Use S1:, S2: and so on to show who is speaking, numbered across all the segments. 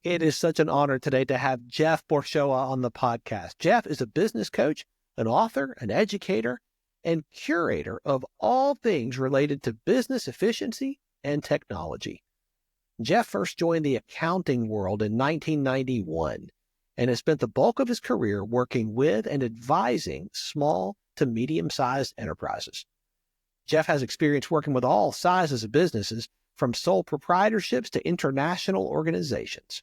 S1: It is such an honor today to have Jeff Borschowa on the podcast. Jeff is a business coach, an author, an educator, and curator of all things related to business efficiency and technology. Jeff first joined the accounting world in 1991 and has spent the bulk of his career working with and advising small to medium-sized enterprises. Jeff has experience working with all sizes of businesses, from sole proprietorships to international organizations.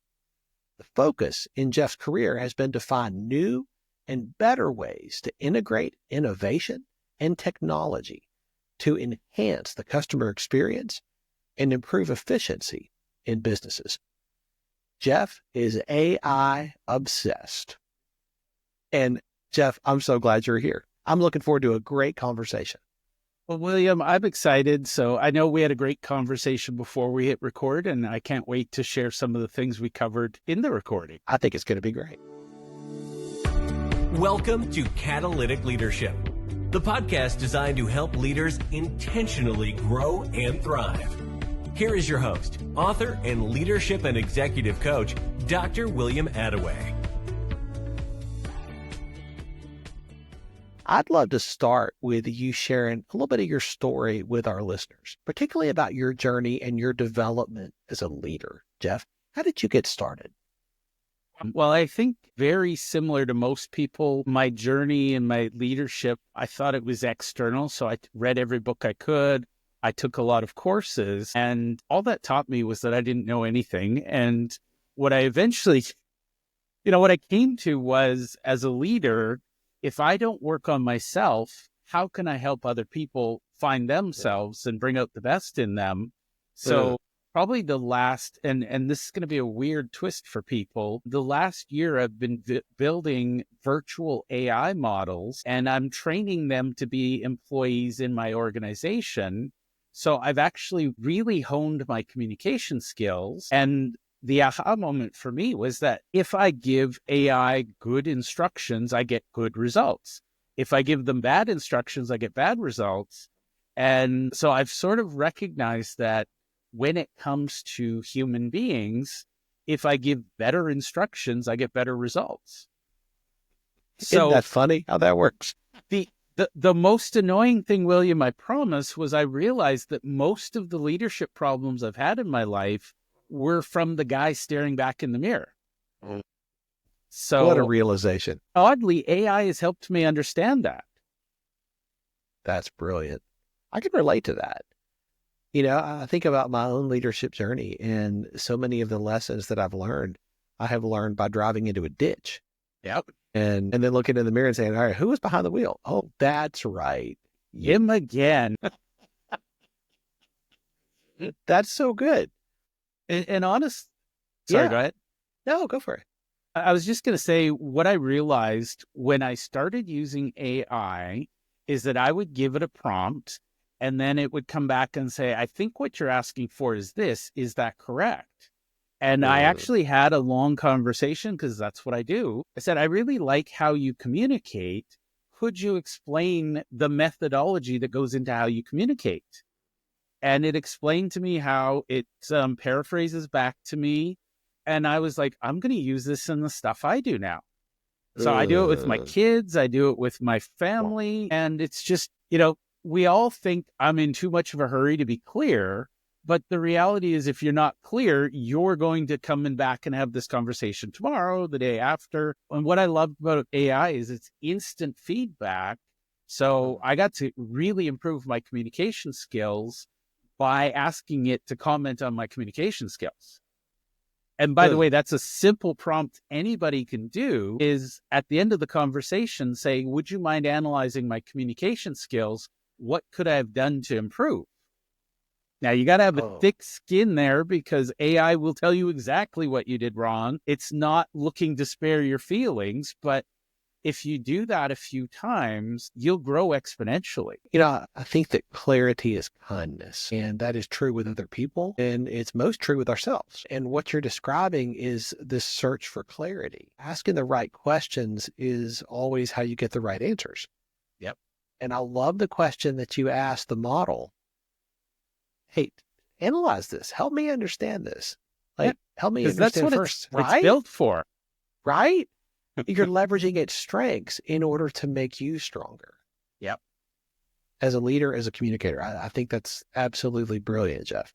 S1: The focus in Jeff's career has been to find new and better ways to integrate innovation and technology to enhance the customer experience and improve efficiency in businesses. Jeff is AI obsessed. And Jeff, I'm so glad you're here. I'm looking forward to a great conversation.
S2: Well, William, I'm excited. So I know we had a great conversation before we hit record, and I can't wait to share some of the things we covered in the recording.
S1: I think it's going to be great.
S3: Welcome to Catalytic Leadership, the podcast designed to help leaders intentionally grow and thrive. Here is your host, author, and leadership and executive coach, Dr. William Attaway.
S1: I'd love to start with you sharing a little bit of your story with our listeners, particularly about your journey and your development as a leader. Jeff, how did you get started?
S2: Well, I think very similar to most people, my journey and my leadership, I thought it was external. So I read every book I could. I took a lot of courses, and all that taught me was that I didn't know anything. And what I eventually, what I came to was, as a leader, if I don't work on myself, how can I help other people find themselves and bring out the best in them? So probably the last, and this is going to be a weird twist for people, the last year I've been building virtual AI models, and I'm training them to be employees in my organization. So I've actually really honed my communication skills. And the aha moment for me was that if I give AI good instructions, I get good results. If I give them bad instructions, I get bad results. And so I've sort of recognized that when it comes to human beings, if I give better instructions, I get better results.
S1: Isn't that funny how that works?
S2: The most annoying thing, William, I promise, was I realized that most of the leadership problems I've had in my life were from the guy staring back in the mirror. So
S1: what a realization.
S2: Oddly, AI has helped me understand that.
S1: That's brilliant. I can relate to that. I think about my own leadership journey, and so many of the lessons that I've learned, I have learned by driving into a ditch.
S2: Yep.
S1: And then looking in the mirror and saying, all right, who was behind the wheel? Oh, that's right.
S2: Him again.
S1: That's so good.
S2: And honest, sorry, go ahead.
S1: No, go for it.
S2: I was just going to say, what I realized when I started using AI is that I would give it a prompt, and then it would come back and say, I think what you're asking for is this. Is that correct? And I actually had a long conversation, because that's what I do. I said, I really like how you communicate. Could you explain the methodology that goes into how you communicate? And it explained to me how it paraphrases back to me. And I was like, I'm going to use this in the stuff I do now. So I do it with my kids. I do it with my family. And it's just, we all think I'm in too much of a hurry to be clear. But the reality is, if you're not clear, you're going to come in back and have this conversation tomorrow, the day after. And what I love about AI is it's instant feedback. So I got to really improve my communication skills by asking it to comment on my communication skills. And by the way, that's a simple prompt anybody can do, is at the end of the conversation, say, would you mind analyzing my communication skills? What could I have done to improve? Now, you got to have a thick skin there, because AI will tell you exactly what you did wrong. It's not looking to spare your feelings, but if you do that a few times, you'll grow exponentially.
S1: I think that clarity is kindness, and that is true with other people, and it's most true with ourselves. And what you're describing is this search for clarity. Asking the right questions is always how you get the right answers.
S2: Yep.
S1: And I love the question that you asked the model. Hey, analyze this. Help me understand this. Like, help me
S2: Because that's
S1: understand
S2: what
S1: first,
S2: it's
S1: right?
S2: built for.
S1: Right? You're leveraging its strengths in order to make you stronger.
S2: Yep.
S1: As a leader, as a communicator. I think that's absolutely brilliant, Jeff.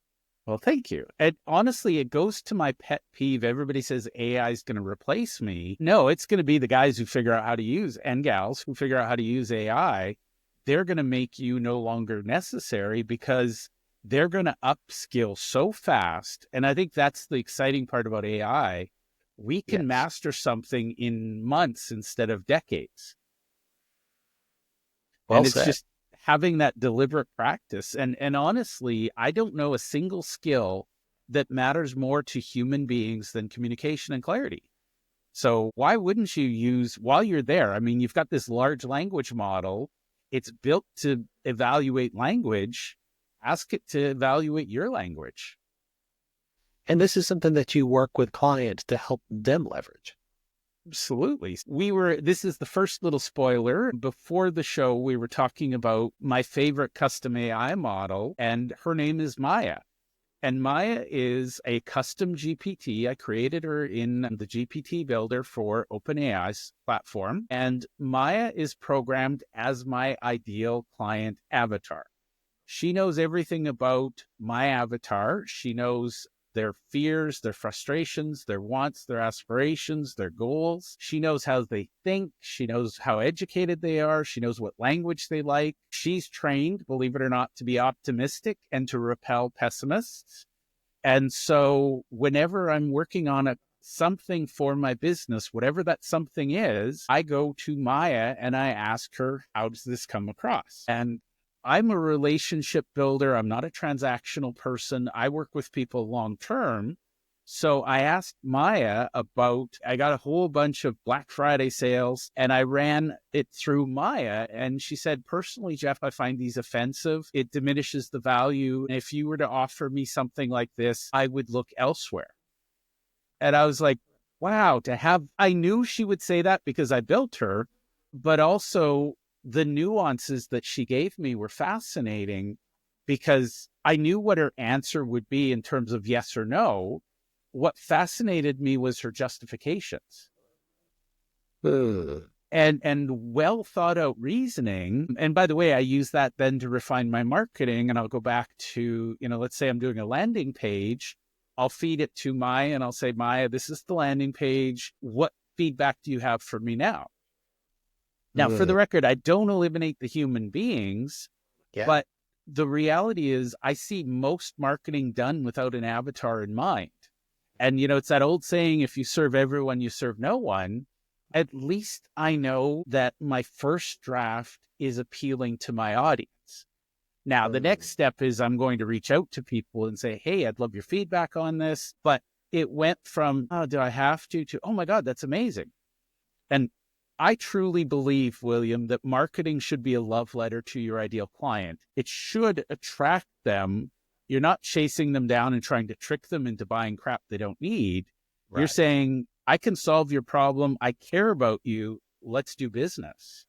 S2: Well, thank you. And honestly, it goes to my pet peeve. Everybody says AI is going to replace me. No, it's going to be the guys who figure out how to use, and gals who figure out how to use AI. They're going to make you no longer necessary because they're going to upskill so fast. And I think that's the exciting part about AI. We can master something in months instead of decades.
S1: Well
S2: and it's
S1: said.
S2: just having that deliberate practice. And honestly, I don't know a single skill that matters more to human beings than communication and clarity. So why wouldn't you use, while you're there, I mean, you've got this large language model. It's built to evaluate language. Ask it to evaluate your language.
S1: And this is something that you work with clients to help them leverage.
S2: Absolutely. This is the first little spoiler. Before the show, we were talking about my favorite custom AI model, and her name is Maya. And Maya is a custom GPT. I created her in the GPT builder for OpenAI's platform. And Maya is programmed as my ideal client avatar. She knows everything about my avatar. She knows their fears, their frustrations, their wants, their aspirations, their goals. She knows how they think. She knows how educated they are. She knows what language they like. She's trained, believe it or not, to be optimistic and to repel pessimists. And so whenever I'm working on something for my business, whatever that something is, I go to Maya and I ask her, how does this come across? And I'm a relationship builder. I'm not a transactional person. I work with people long term. So I asked Maya I got a whole bunch of Black Friday sales and I ran it through Maya. And she said, personally, Jeff, I find these offensive. It diminishes the value. And if you were to offer me something like this, I would look elsewhere. And I was like, wow, I knew she would say that because I built her, but also the nuances that she gave me were fascinating because I knew what her answer would be in terms of yes or no. What fascinated me was her justifications and well thought out reasoning. And by the way, I use that then to refine my marketing. And I'll go back to, let's say I'm doing a landing page. I'll feed it to Maya and I'll say, Maya, this is the landing page. What feedback do you have for me now? Now, for the record, I don't eliminate the human beings, but the reality is I see most marketing done without an avatar in mind. And, it's that old saying, if you serve everyone, you serve no one. At least I know that my first draft is appealing to my audience. Now, the next step is I'm going to reach out to people and say, hey, I'd love your feedback on this. But it went from, oh, do I have to oh, my God, that's amazing. And I truly believe, William, that marketing should be a love letter to your ideal client. It should attract them. You're not chasing them down and trying to trick them into buying crap they don't need. Right. You're saying, I can solve your problem. I care about you. Let's do business.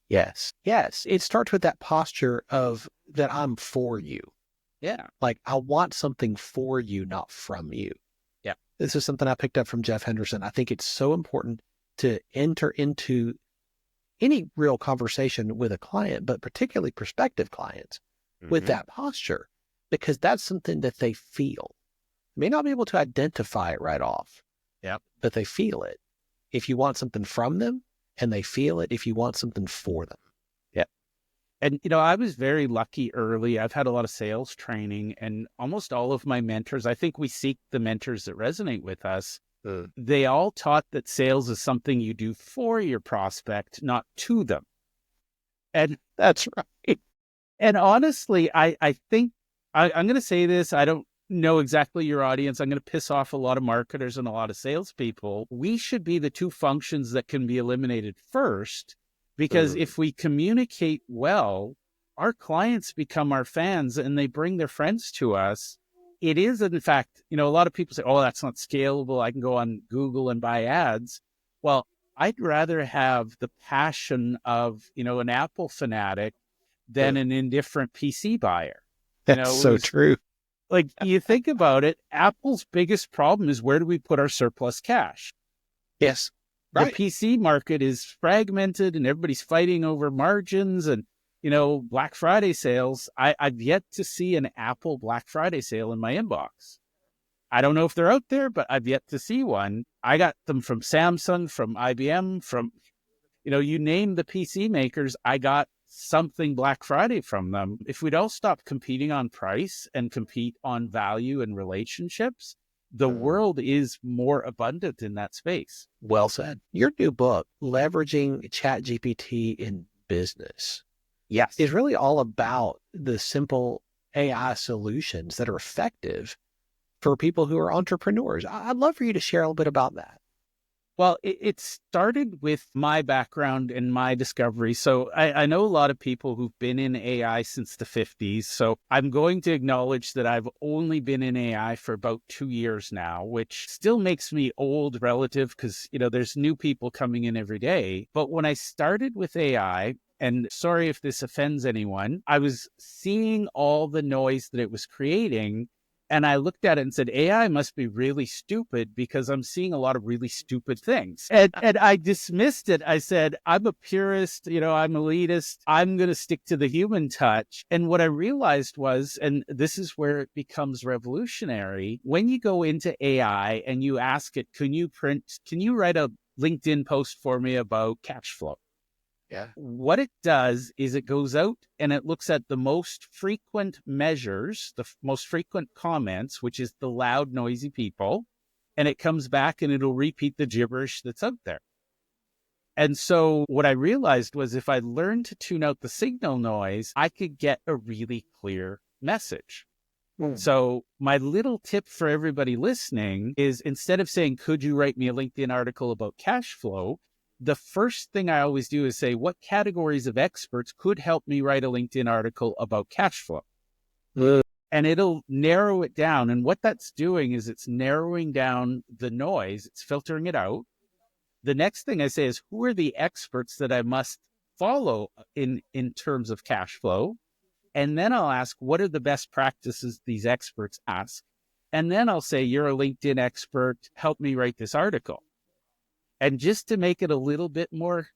S1: Yes. It starts with that posture of that I'm for you.
S2: Yeah.
S1: Like I want something for you, not from you.
S2: Yeah.
S1: This is something I picked up from Jeff Henderson. I think it's so important to enter into any real conversation with a client, but particularly prospective clients, with that posture, because that's something that they feel. They may not be able to identify it right off, but they feel it. If you want something from them, and they feel it if you want something for them.
S2: Yeah. And, I was very lucky early. I've had a lot of sales training, and almost all of my mentors, I think we seek the mentors that resonate with us. They all taught that sales is something you do for your prospect, not to them. And
S1: that's right.
S2: And honestly, I think I'm going to say this. I don't know exactly your audience. I'm going to piss off a lot of marketers and a lot of salespeople. We should be the two functions that can be eliminated first, because if we communicate well, our clients become our fans and they bring their friends to us. It is, in fact, a lot of people say, oh, that's not scalable. I can go on Google and buy ads. Well, I'd rather have the passion of, an Apple fanatic than an indifferent PC buyer.
S1: That's so true.
S2: Like, you think about it, Apple's biggest problem is where do we put our surplus cash?
S1: Yes.
S2: The
S1: Right.
S2: PC market is fragmented and everybody's fighting over margins and, Black Friday sales. I've yet to see an Apple Black Friday sale in my inbox. I don't know if they're out there, but I've yet to see one. I got them from Samsung, from IBM, from, you name the PC makers, I got something Black Friday from them. If we'd all stop competing on price and compete on value and relationships, the world is more abundant in that space.
S1: Well said. Your new book, Leveraging ChatGPT in Business,
S2: Yes.
S1: is really all about the simple AI solutions that are effective for people who are entrepreneurs. I'd love for you to share a little bit about that.
S2: Well, it started with my background and my discovery. So I know a lot of people who've been in AI since the 50s. So I'm going to acknowledge that I've only been in AI for about 2 years now, which still makes me old relative because, there's new people coming in every day. But when I started with AI, and sorry if this offends anyone, I was seeing all the noise that it was creating. And I looked at it and said, AI must be really stupid because I'm seeing a lot of really stupid things. And I dismissed it. I said, I'm a purist, I'm elitist. I'm going to stick to the human touch. And what I realized was, and this is where it becomes revolutionary, when you go into AI and you ask it, can you write a LinkedIn post for me about cash flow?
S1: Yeah.
S2: What it does is it goes out and it looks at the most frequent measures, the most frequent comments, which is the loud, noisy people, and it comes back and it'll repeat the gibberish that's out there. And so what I realized was if I learned to tune out the signal noise, I could get a really clear message. So my little tip for everybody listening is instead of saying, could you write me a LinkedIn article about cash flow? The first thing I always do is say, what categories of experts could help me write a LinkedIn article about cash flow? And it'll narrow it down. And what that's doing is it's narrowing down the noise. It's filtering it out. The next thing I say is, who are the experts that I must follow in terms of cash flow? And then I'll ask, what are the best practices these experts ask? And then I'll say, you're a LinkedIn expert. Help me write this article. And just to make it a little bit more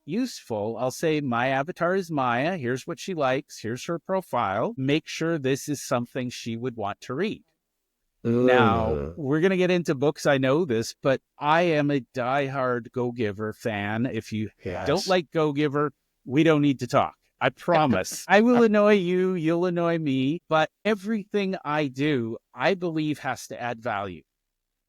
S2: useful, I'll say my avatar is Maya. Here's what she likes. Here's her profile. Make sure this is something she would want to read. Now, we're going to get into books. I know this, but I am a diehard Go Giver fan. If you don't like Go Giver, we don't need to talk. I promise. I will annoy you. You'll annoy me. But everything I do, I believe has to add value.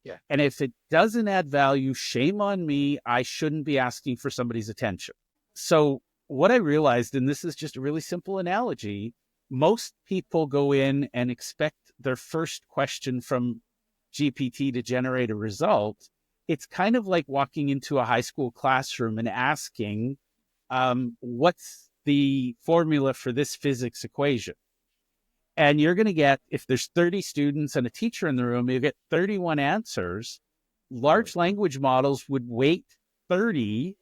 S1: Yeah.
S2: And if it doesn't add value, shame on me. I shouldn't be asking for somebody's attention. So what I realized, and this is just a really simple analogy, most people go in and expect their first question from GPT to generate a result. It's kind of like walking into a high school classroom and asking, what's the formula for this physics equation? And you're going to get, if there's 30 students and a teacher in the room, you get 31 answers. Large language models would weight 30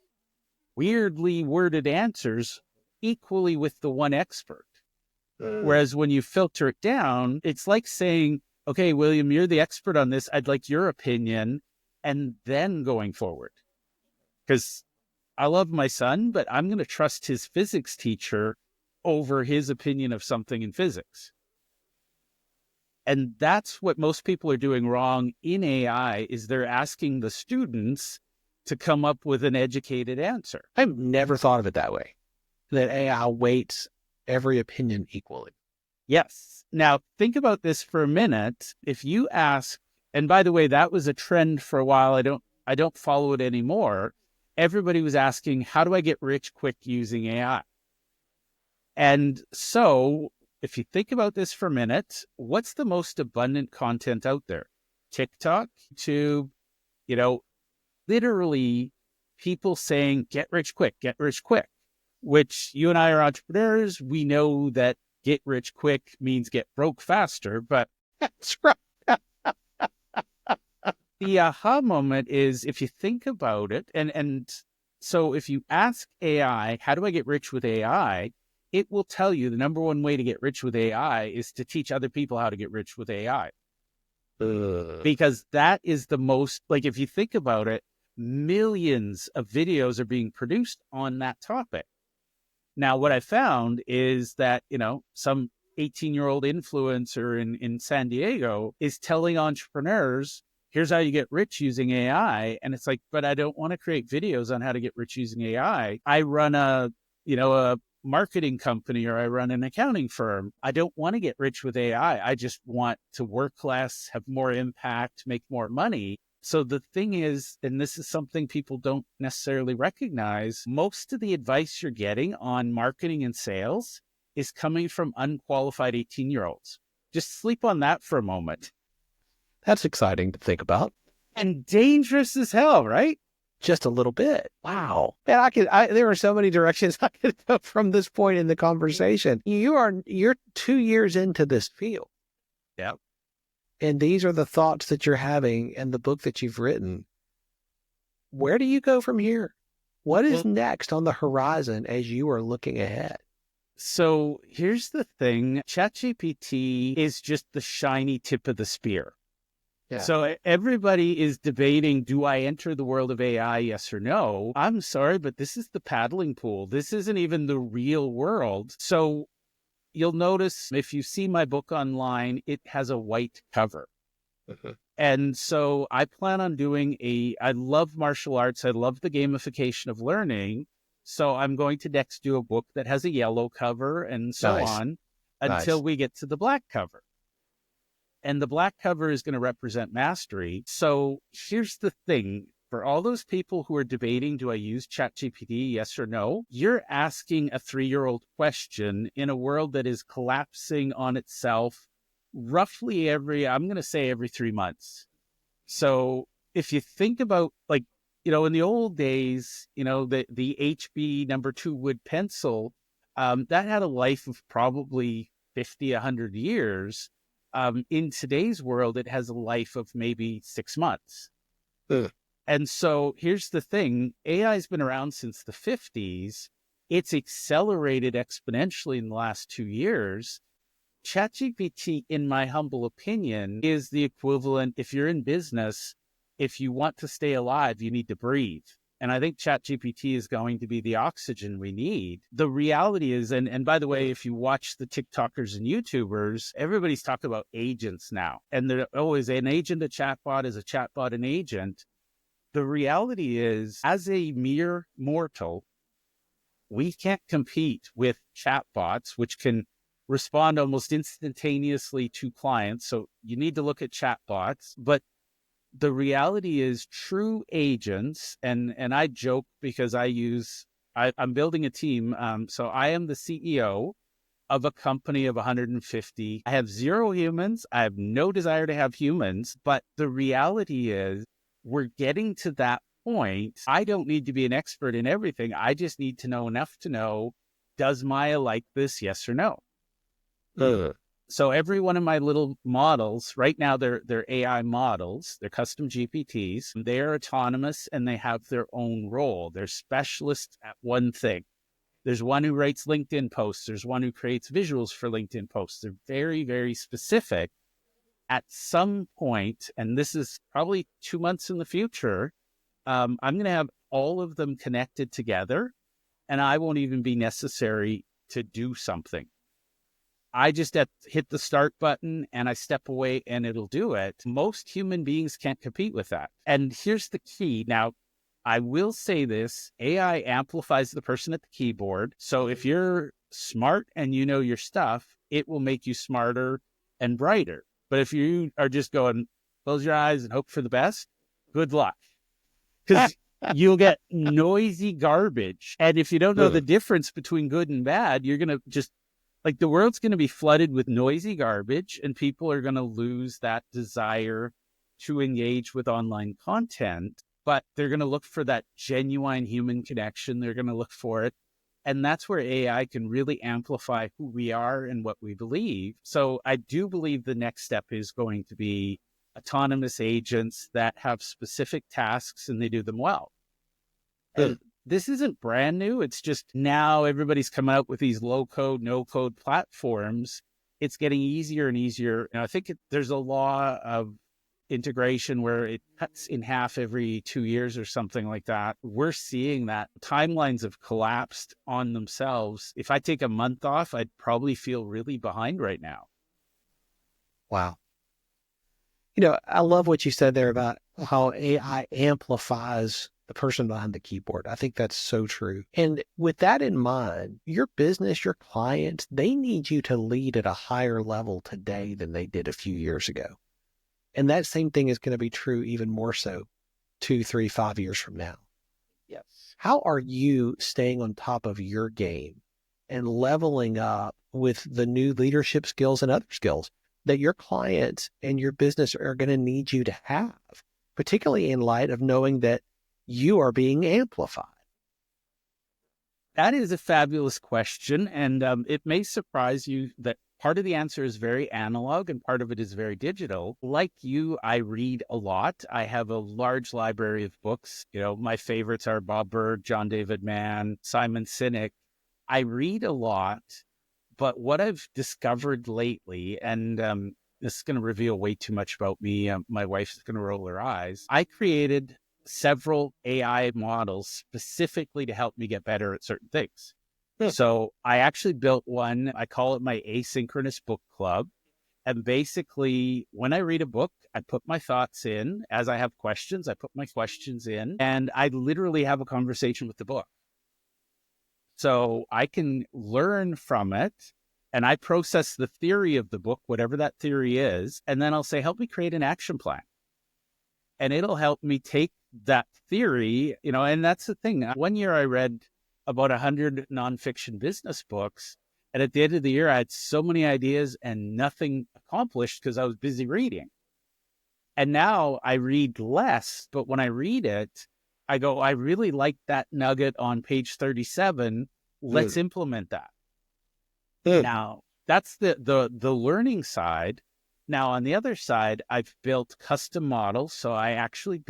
S2: weirdly worded answers equally with the one expert. Whereas when you filter it down, it's like saying, okay, William, you're the expert on this. I'd like your opinion. And then going forward. Because I love my son, but I'm going to trust his physics teacher over his opinion of something in physics. And that's what most people are doing wrong in AI, is they're asking the students to come up with an educated answer.
S1: I've never thought of it that way, that AI weights every opinion equally.
S2: Yes. Now, think about this for a minute. If you ask, and by the way, that was a trend for a while. I don't follow it anymore. Everybody was asking, how do I get rich quick using AI? And so if you think about this for a minute, what's the most abundant content out there? TikTok, YouTube, literally people saying, get rich quick, which you and I are entrepreneurs. We know that get rich quick means get broke faster, but
S1: That's right.
S2: the aha moment is if you think about it, and so if you ask AI, how do I get rich with AI? it will tell you the number one way to get rich with AI is to teach other people how to get rich with AI. Because that is the most, like, if you think about it, millions of videos are being produced on that topic. Now, what I found is that, some 18-year-old influencer in San Diego is telling entrepreneurs, here's how you get rich using AI. And it's like, but I don't want to create videos on how to get rich using AI. I run a marketing company, or I run an accounting firm. I don't want to get rich with AI. I just want to work less, have more impact, make more money. So the thing is, and this is something people don't necessarily recognize, most of the advice you're getting on marketing and sales is coming from unqualified 18-year-olds. Just sleep on that for a moment.
S1: That's exciting to think about.
S2: And dangerous as hell, right?
S1: Just a little bit. Wow. Man, there are so many directions I could go from this point in the conversation. You're 2 years into this field.
S2: Yep.
S1: And these are the thoughts that you're having and the book that you've written. Where do you go from here? What is next on the horizon as you are looking ahead?
S2: So here's the thing. ChatGPT is just the shiny tip of the spear. Yeah. So everybody is debating, do I enter the world of AI, yes or no? I'm sorry, but this is the paddling pool. This isn't even the real world. So you'll notice if you see my book online, it has a white cover. And so I plan on doing I love martial arts. I love the gamification of learning. So I'm going to next do a book that has a yellow cover and so on until we get to the black cover. And the black cover is going to represent mastery. So here's the thing. For all those people who are debating, do I use ChatGPT, yes or no? You're asking a 3-year-old question in a world that is collapsing on itself roughly every 3 months. So if you think about, like, in the old days, the HB #2 wood pencil, that had a life of probably 50, 100 years. In today's world, it has a life of maybe 6 months. And so here's the thing. AI has been around since the 50s. It's accelerated exponentially in the last 2 years. ChatGPT, in my humble opinion, is the equivalent. If you're in business, if you want to stay alive, you need to breathe. And I think ChatGPT is going to be the oxygen we need. The reality is, and by the way, if you watch the TikTokers and YouTubers, everybody's talking about agents now. And they're always an agent, a chatbot, is a chatbot, an agent. The reality is, as a mere mortal, we can't compete with chatbots, which can respond almost instantaneously to clients. So you need to look at chatbots. But the reality is, true agents, and I joke because I'm building a team. So I am the CEO of a company of 150. I have 0 humans. I have no desire to have humans. But the reality is, we're getting to that point. I don't need to be an expert in everything. I just need to know enough to know, does Maya like this, yes or no? So every one of my little models, right now, they're AI models, they're custom GPTs, they're autonomous and they have their own role. They're specialists at one thing. There's one who writes LinkedIn posts. There's one who creates visuals for LinkedIn posts. They're very, very specific. At some point, and this is probably 2 months in the future, I'm going to have all of them connected together, and I won't even be necessary to do something. I just hit the start button and I step away and it'll do it. Most human beings can't compete with that. And here's the key. Now, I will say this, AI amplifies the person at the keyboard. So if you're smart and you know your stuff, it will make you smarter and brighter. But if you are just going, close your eyes and hope for the best, good luck. Because you'll get noisy garbage. And if you don't know the difference between good and bad, you're going to just, like, the world's going to be flooded with noisy garbage, and people are going to lose that desire to engage with online content. But they're going to look for that genuine human connection. They're going to look for it. And that's where AI can really amplify who we are and what we believe. So I do believe the next step is going to be autonomous agents that have specific tasks and they do them well. And this isn't brand new. It's just now everybody's coming out with these low code, no code platforms. It's getting easier and easier. And I think there's a law of integration where it cuts in half every 2 years or something like that. We're seeing that timelines have collapsed on themselves. If I take a month off, I'd probably feel really behind right now.
S1: Wow. I love what you said there about how AI amplifies the person behind the keyboard. I think that's so true. And with that in mind, your business, your clients, they need you to lead at a higher level today than they did a few years ago. And that same thing is going to be true even more so 2, 3, 5 years from now.
S2: Yes.
S1: How are you staying on top of your game and leveling up with the new leadership skills and other skills that your clients and your business are going to need you to have, particularly in light of knowing that you are being amplified?
S2: That is a fabulous question. And it may surprise you that part of the answer is very analog and part of it is very digital. Like you, I read a lot. I have a large library of books. My favorites are Bob Berg, John David Mann, Simon Sinek. I read a lot, but what I've discovered lately, and this is going to reveal way too much about me. My wife's going to roll her eyes. I created several AI models specifically to help me get better at certain things. So I actually built one. I call it my asynchronous book club. And basically, when I read a book, I put my thoughts in. As I have questions, I put my questions in, and I literally have a conversation with the book. So I can learn from it, and I process the theory of the book, whatever that theory is, and then I'll say, help me create an action plan. And it'll help me take that theory, and that's the thing. One year I read about 100 nonfiction business books, and at the end of the year, I had so many ideas and nothing accomplished because I was busy reading. And now I read less, but when I read it, I go, I really like that nugget on page 37. Let's implement that. Now, that's the learning side. Now, on the other side, I've built custom models. So I actually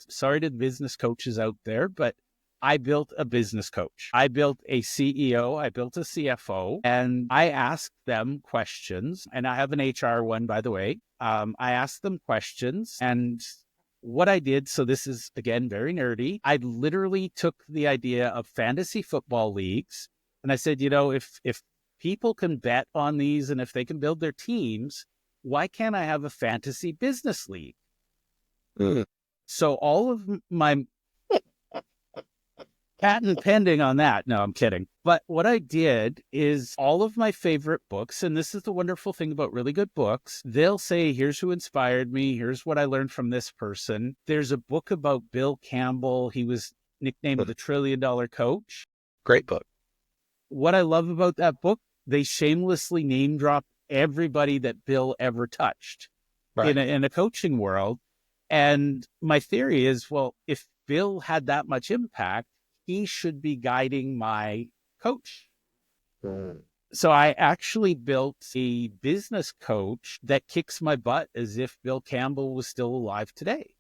S2: sorry to the business coaches out there, but I built a business coach. I built a CEO. I built a CFO, and I asked them questions. And I have an HR one, by the way. I asked them questions, and what I did, so this is, again, very nerdy. I literally took the idea of fantasy football leagues, and I said, if people can bet on these and if they can build their teams, why can't I have a fantasy business league? So all of my patent pending on that. No, I'm kidding. But what I did is all of my favorite books, and this is the wonderful thing about really good books, they'll say, here's who inspired me. Here's what I learned from this person. There's a book about Bill Campbell. He was nicknamed the $1 trillion coach.
S1: Great book.
S2: What I love about that book, they shamelessly name drop everybody that Bill ever touched in a coaching world. And my theory is, well, if Bill had that much impact, he should be guiding my coach. So I actually built a business coach that kicks my butt as if Bill Campbell was still alive today.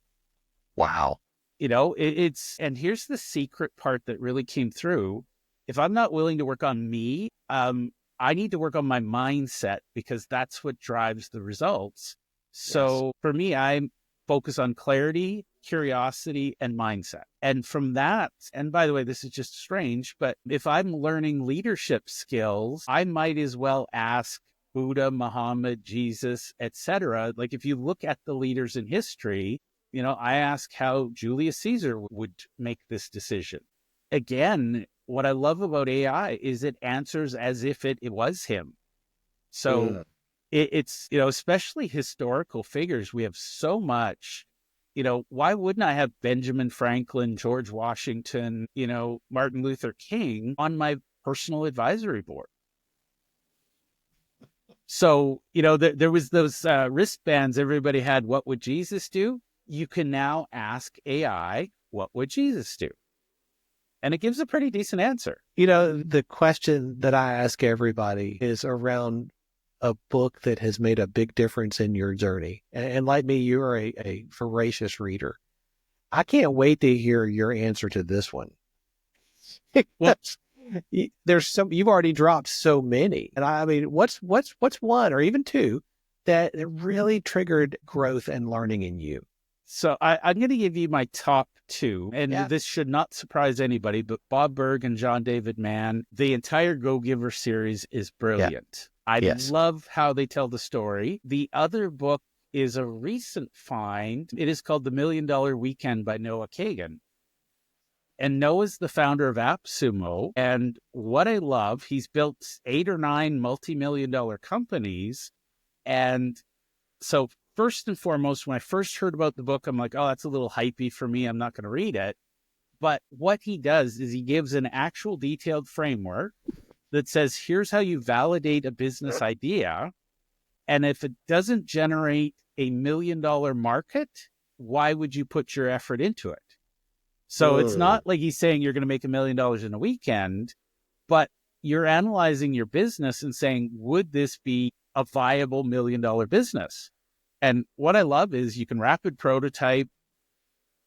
S1: Wow.
S2: And here's the secret part that really came through. If I'm not willing to work on me, I need to work on my mindset, because that's what drives the results. So for me, I focus on clarity, curiosity, and mindset. And from that, and by the way, this is just strange, but if I'm learning leadership skills, I might as well ask Buddha, Muhammad, Jesus, etc. Like if you look at the leaders in history, I ask how Julius Caesar would make this decision. Again, what I love about AI is it answers as if it was him. So it's, especially historical figures, we have so much, why wouldn't I have Benjamin Franklin, George Washington, Martin Luther King on my personal advisory board? So, there was those wristbands everybody had. What would Jesus do? You can now ask AI, what would Jesus do? And it gives a pretty decent answer.
S1: The question that I ask everybody is around a book that has made a big difference in your journey. And like me, you are a voracious reader. I can't wait to hear your answer to this one.
S2: Well,
S1: There's you've already dropped so many. And I mean, what's one or even two that really triggered growth and learning in you?
S2: so I'm going to give you my top two, and
S1: Yeah.
S2: this should not surprise anybody, but Bob Berg and John David Mann, the entire Go Giver series is brilliant. I
S1: Yes.
S2: love how they tell the story. The other book is a recent find. It is called The $1 Million Weekend by Noah Kagan. And Noah's the founder of AppSumo. And what I love, he's built 8 or 9 multi-million-dollar companies. And so first and foremost, when I first heard about the book, I'm like, oh, that's a little hypey for me. I'm not going to read it. But what he does is he gives an actual detailed framework that says, here's how you validate a business idea. And if it doesn't generate a $1 million market, why would you put your effort into it? So it's not like he's saying you're going to make $1 million in a weekend, but you're analyzing your business and saying, would this be a viable $1 million business? And what I love is you can rapid prototype.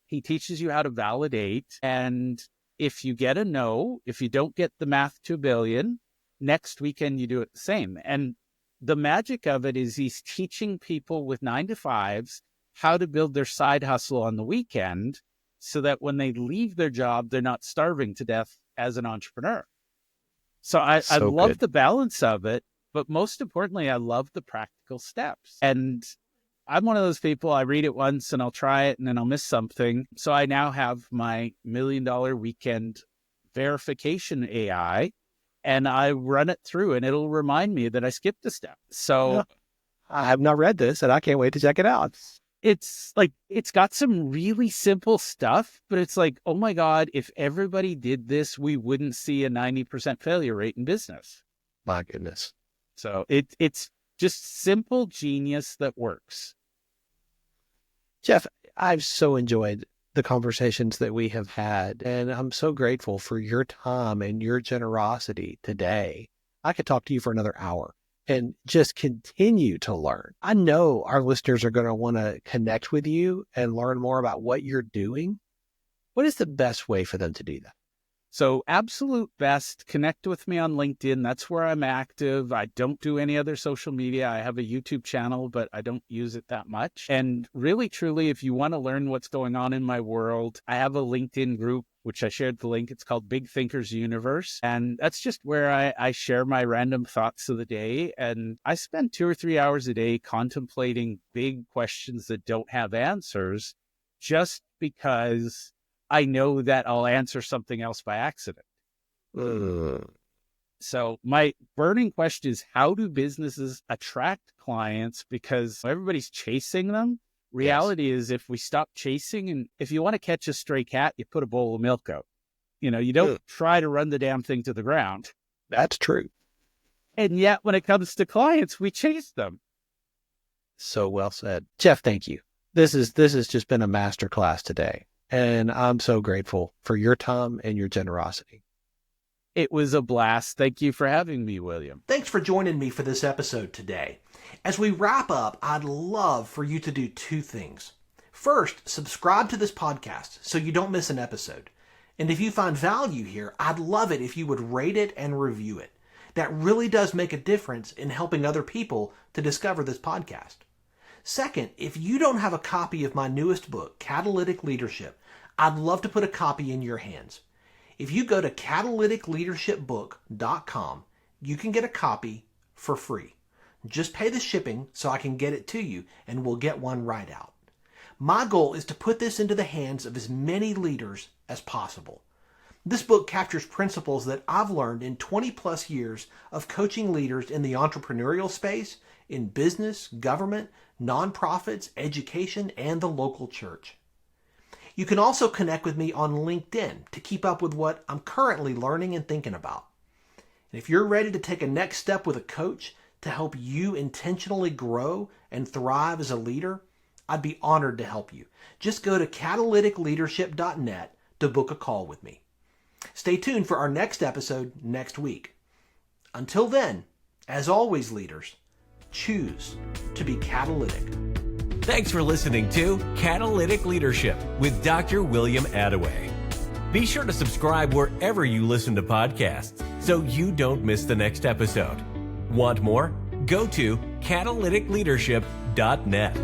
S2: He teaches you how to validate. And if you get a no, if you don't get the math to $1 billion, next weekend you do it the same. And the magic of it is he's teaching people with 9-to-5s how to build their side hustle on the weekend so that when they leave their job, they're not starving to death as an entrepreneur. So I love
S1: good.
S2: the balance of it, but most importantly, I love the practical steps. And I'm one of those people, I read it once and I'll try it and then I'll miss something. So I now have my $1 million weekend verification AI, and I run it through and it'll remind me that I skipped a step. So
S1: I have not read this and I can't wait to check it out.
S2: it's like, it's got some really simple stuff, but it's like, oh my God, if everybody did this, we wouldn't see a 90% failure rate in business.
S1: My goodness.
S2: So it's just simple genius that works.
S1: Jeff, I've so enjoyed the conversations that we have had, and I'm so grateful for your time and your generosity today. I could talk to you for another hour and just continue to learn. I know our listeners are going to want to connect with you and learn more about what you're doing. What is the best way for them to do that?
S2: So absolute best, connect with me on LinkedIn. That's where I'm active. I don't do any other social media. I have a YouTube channel, but I don't use it that much. And really, truly, if you want to learn what's going on in my world, I have a LinkedIn group, which I shared the link. It's called Big Thinkers Universe. And that's just where I share my random thoughts of the day. And I spend 2 or 3 hours a day contemplating big questions that don't have answers, just because I know that I'll answer something else by accident. So my burning question is, how do businesses attract clients? Because everybody's chasing them. Reality is, if we stop chasing, and if you want to catch a stray cat, you put a bowl of milk out. You don't try to run the damn thing to the ground.
S1: That's true.
S2: And yet when it comes to clients, we chase them.
S1: So well said. Jeff, thank you. This has just been a masterclass today. And I'm so grateful for your time and your generosity.
S2: It was a blast. Thank you for having me, William.
S4: Thanks for joining me for this episode today. As we wrap up, I'd love for you to do 2 things. First, subscribe to this podcast so you don't miss an episode. And if you find value here, I'd love it if you would rate it and review it. That really does make a difference in helping other people to discover this podcast. Second, if you don't have a copy of my newest book, Catalytic Leadership, I'd love to put a copy in your hands. If you go to catalyticleadershipbook.com, you can get a copy for free. Just pay the shipping so I can get it to you, and we'll get one right out. My goal is to put this into the hands of as many leaders as possible. This book captures principles that I've learned in 20 plus years of coaching leaders in the entrepreneurial space, in business, government, nonprofits, education, and the local church. You can also connect with me on LinkedIn to keep up with what I'm currently learning and thinking about. And if you're ready to take a next step with a coach to help you intentionally grow and thrive as a leader, I'd be honored to help you. Just go to catalyticleadership.net to book a call with me. Stay tuned for our next episode next week. Until then, as always, leaders, choose to be catalytic.
S3: Thanks for listening to Catalytic Leadership with Dr. William Attaway. Be sure to subscribe wherever you listen to podcasts so you don't miss the next episode. Want more? Go to catalyticleadership.net.